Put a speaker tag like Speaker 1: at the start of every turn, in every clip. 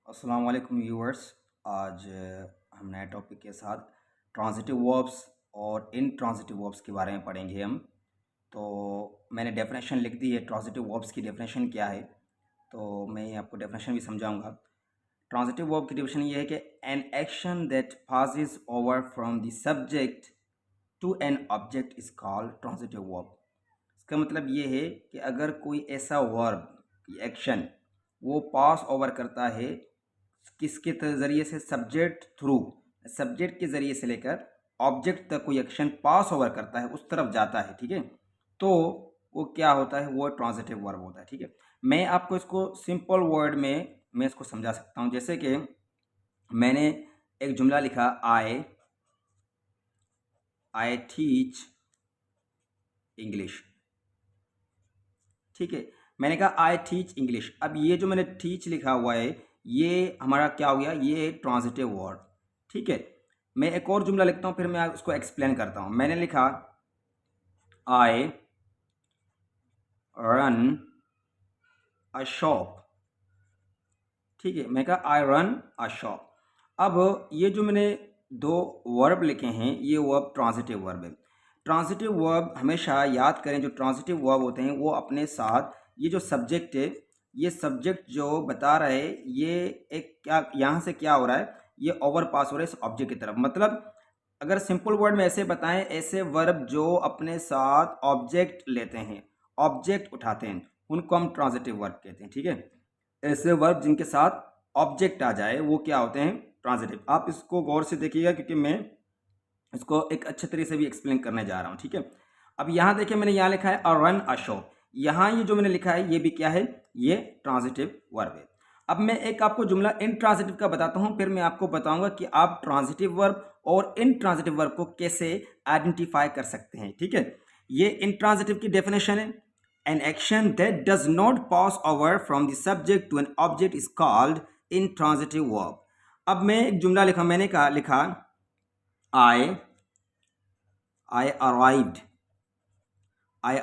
Speaker 1: अस्सलाम वालेकुम व्यूअर्स। आज हम नए टॉपिक के साथ ट्रांजिटिव वर्ब्स और इनट्रांजिटिव वर्ब्स के बारे में पढ़ेंगे हम। तो मैंने डेफिनेशन लिख दी है, ट्रांजिटिव वर्ब्स की डेफिनेशन क्या है, तो मैं आपको डेफिनेशन भी समझाऊंगा। ट्रांजिटिव वर्ब की डेफिनेशन ये है कि an action that passes over from the subject to an object is called transitive verb. इसका मतलब ये है कि अगर कोई ऐसा वर्ब एक्शन वो पास ओवर करता है किसके ज़रिए से, सब्जेक्ट थ्रू, सब्जेक्ट के ज़रिए से लेकर ऑब्जेक्ट तक कोई एक्शन पास ओवर करता है, उस तरफ जाता है, ठीक है, तो वो क्या होता है, वो ट्रांजिटिव वर्ब होता है। ठीक है, मैं आपको इसको सिंपल वर्ड में मैं इसको समझा सकता हूँ। जैसे कि मैंने एक जुमला लिखा, आई टीच इंग्लिश। ठीक है, मैंने कहा आई टीच इंग्लिश। अब ये जो मैंने टीच लिखा हुआ है ये हमारा क्या हो गया, ये ट्रांजिटिव वर्ड। ठीक है, मैं एक और जुमला लिखता हूँ, फिर मैं उसको एक्सप्लेन करता हूँ। मैंने लिखा आई रन अ शॉप। ठीक है, मैं कहा आई रन अ शॉप। अब ये जो मैंने दो वर्ब लिखे हैं ये वर्ब ट्रांजिटिव वर्ब है। ट्रांजिटिव वर्ब हमेशा याद करें, जो ट्रांजिटिव वर्ब होते हैं वो अपने साथ ये जो सब्जेक्ट है, ये सब्जेक्ट जो बता रहे हैं ये एक क्या यहाँ से क्या हो रहा है, ये ओवर पास हो रहा है इस ऑब्जेक्ट की तरफ। मतलब अगर सिंपल वर्ड में ऐसे बताएं, ऐसे वर्ब जो अपने साथ ऑब्जेक्ट लेते हैं, ऑब्जेक्ट उठाते हैं, उनको हम ट्रांजिटिव वर्ब कहते हैं। ठीक है, ऐसे वर्ब जिनके साथ ऑब्जेक्ट आ जाए वो क्या होते हैं, ट्रांजिटिव। आप इसको गौर से देखिएगा क्योंकि मैं इसको एक अच्छे तरीके से भी एक्सप्लेन करने जा रहा हूँ। ठीक है, अब यहाँ देखिए मैंने यहाँ लिखा है अ रन अ शो। यहाँ ये जो मैंने लिखा है ये भी क्या है, ये ट्रांजिटिव वर्ब है। अब मैं एक आपको जुमला इन ट्रांजिटिव का बताता हूँ, फिर मैं आपको बताऊंगा कि आप ट्रांजिटिव वर्ब और इन ट्रांजिटिव वर्ब को कैसे आइडेंटिफाई कर सकते हैं। ठीक है, ये इन ट्रांजिटिव की डेफिनेशन है, an action that does not pass over from the subject to an object is called intransitive verb। अब मैं एक जुमला लिखा, मैंने कहा लिखा I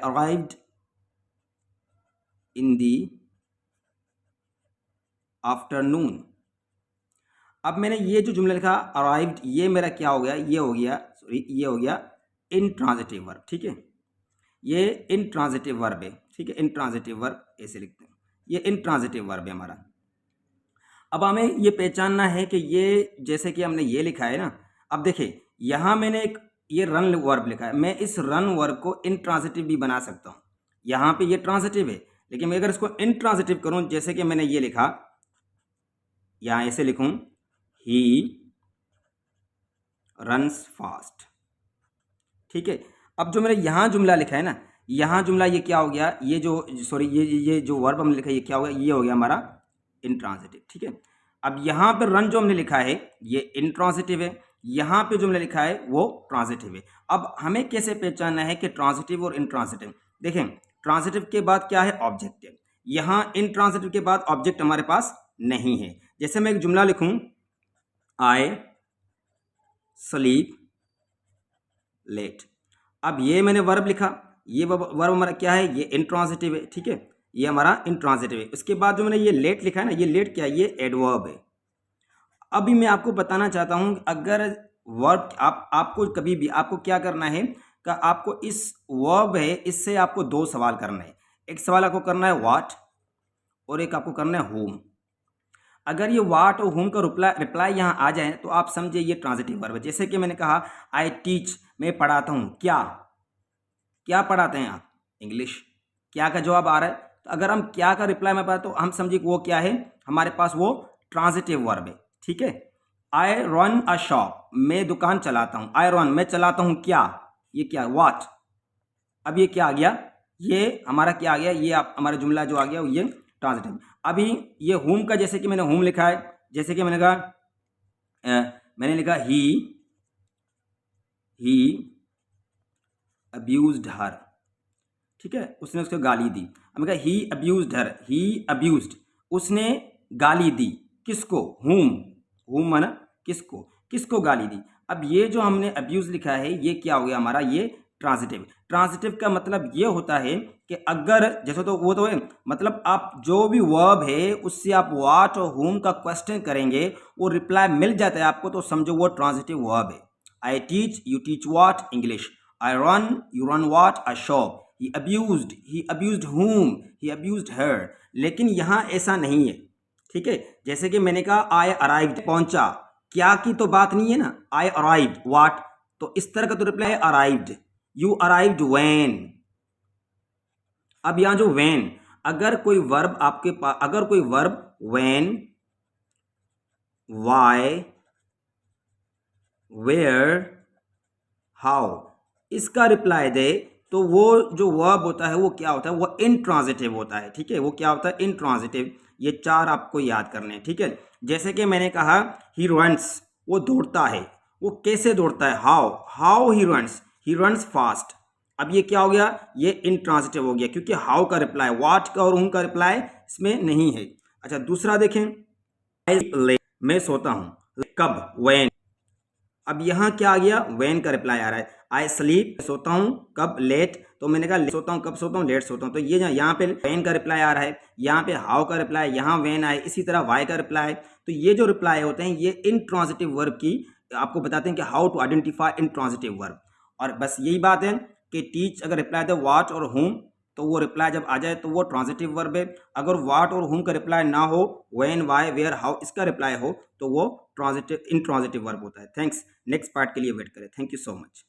Speaker 1: arrived in the afternoon। अब मैंने ये जो जुमला लिखा अराइव्ड, ये मेरा क्या हो गया, ये हो गया, सॉरी ये हो गया इनट्रांजिटिव वर्ब। ठीक है, ये इनट्रांजिटिव वर्ब है। ठीक है, इनट्रांजिटिव वर्ब ऐसे लिखते हैं, ये इनट्रांजिटिव वर्ब है हमारा। अब हमें ये पहचानना है कि ये जैसे कि हमने ये लिखा है ना, अब देखिए यहाँ मैंने एक ये रन वर्ब लिखा है, मैं इस रन वर्ब को इनट्रांजिटिव भी बना सकता हूँ। यहाँ पे ये ट्रांजिटिव है, लेकिन मैं अगर इसको इनट्रांजिटिव करूँ, जैसे कि मैंने ये लिखा, यहाँ ऐसे लिखूँ, ही रन्स फास्ट। ठीक है, अब जो मैंने यहाँ जुमला लिखा है ना, यहाँ जुमला ये क्या हो गया, ये जो सॉरी ये जो वर्ब हमने लिखा है ये क्या हो गया, ये हो गया हमारा इनट्रांजिटिव। ठीक है, अब यहाँ पर रन जो हमने लिखा है ये इनट्रांजिटिव है, यहाँ पे जो हमने लिखा है वो ट्रांजिटिव है। अब हमें कैसे पहचानना है कि ट्रांजिटिव और इनट्रांजिटिव। देखें, ट्रांजिटिव के बाद क्या है, ऑब्जेक्ट है। यहाँ इनट्रांजिटिव के बाद ऑब्जेक्ट हमारे पास नहीं है। जैसे मैं एक जुमला लिखूं, आई स्लीप लेट। अब ये मैंने वर्ब लिखा, ये वर्ब हमारा क्या है, ये इनट्रांजिटिव है। ठीक है, ये हमारा इनट्रांजिटिव है। उसके बाद जो मैंने ये लेट लिखा है ना, ये लेट क्या है, ये एडवर्ब है। अभी मैं आपको बताना चाहता हूं, अगर वर्ब आपको कभी भी आपको क्या करना है कि आपको इस वर्ब है इससे आपको दो सवाल करना है। एक सवाल आपको करना है व्हाट, और एक आपको करना है होम। अगर ये व्हाट और होम का रिप्लाई यहाँ आ जाए तो आप समझिए ये ट्रांजिटिव वर्ब है। जैसे कि मैंने कहा आई टीच, मैं पढ़ाता हूँ, क्या क्या पढ़ाते हैं आप, इंग्लिश। क्या का जवाब आ रहा है, तो अगर हम क्या का रिप्लाई में पाए तो हम समझिए वो क्या है, हमारे पास वो ट्रांजिटिव वर्ब है। ठीक है, आई रन अ शॉप, मैं दुकान चलाता हूँ, आई रन मैं चलाता हूँ क्या, ये क्या व्हाट। अब ये क्या आ गया, ये हमारा क्या आ गया, ये आप हमारा जुमला जो आ गया ये ट्रांजिटिव। अभी ये होम का, जैसे कि मैंने होम लिखा है, जैसे कि मैंने कहा मैंने लिखा ही अब्यूज्ड हर। ठीक है, उसने उसको गाली दी। हमने कहा ही अब्यूज्ड हर, ही अब्यूज्ड, उसने गाली दी, किसको, होम, होम माना किसको, किसको गाली दी। अब ये जो हमने अब्यूज लिखा है ये क्या हो गया हमारा, ये ट्रांजिटिव। ट्रांजिटिव का मतलब ये होता है कि अगर जैसे तो वो तो है, मतलब आप जो भी वर्ब है उससे आप व्हाट और whom का क्वेश्चन करेंगे, वो रिप्लाई मिल जाता है आपको, तो समझो वो ट्रांजिटिव वर्ब है। I teach, you teach what, English. I run, you run what, a shop. He abused whom, he abused her. लेकिन यहाँ ऐसा नहीं है, ठीक है। जैसे कि मैंने कहा आई अराइव्ड, पहुंचा, क्या की तो बात नहीं है ना, आई अराइव्ड व्हाट, तो इस तरह का तो रिप्लाई है अराइव्ड। You arrived when. अब यहां जो व्हेन, अगर कोई वर्ब आपके पास, अगर कोई verb when, why, where, how इसका रिप्लाई दे, तो वो जो वर्ब होता है वो क्या होता है, वो इंट्रांजिटिव होता है, ठीक है। वो क्या होता है, इंट्रांजिटिव। ये चार आपको याद करने हैं, ठीक है। जैसे कि मैंने कहा ही रन्स, वो दौड़ता है, वो कैसे दौड़ता है, हाउ ही रन्स फास्ट। अब ये क्या हो गया, ये इंट्रांजिटिव हो गया, क्योंकि हाउ का रिप्लाई, व्हाट का और का रिप्लाई इसमें नहीं है। अच्छा, दूसरा देखें, मैं सोता हूं, कब, व्हेन। अब यहाँ क्या आ गया, व्हेन का रिप्लाई आ रहा है। आई स्लीप, सोता हूँ, कब, लेट, तो मैंने कहा सोता हूँ, कब सोता हूँ, लेट सोता हूँ, तो ये यहाँ पे व्हेन का रिप्लाई आ रहा है, यहाँ पे हाउ का रिप्लाई, यहाँ व्हेन आए, इसी तरह वाई का रिप्लाई। तो ये जो रिप्लाई होते हैं ये इंट्रांजिटिव वर्ब की आपको बताते हैं कि how to identify intransitive verb. और बस यही बात है कि टीच अगर रिप्लाई दे व्हाट और whom, तो वो रिप्लाई जब आ जाए तो वो ट्रांजिटिव वर्ब है। अगर व्हाट और whom का रिप्लाई ना हो, व्हेन, वाई, वेयर, हाउ इसका रिप्लाई हो, तो वो ट्रांजिटिव इंट्रांजिटिव वर्ब होता है। थैंक्स। नेक्स्ट पार्ट के लिए वेट करें। Thank you so much.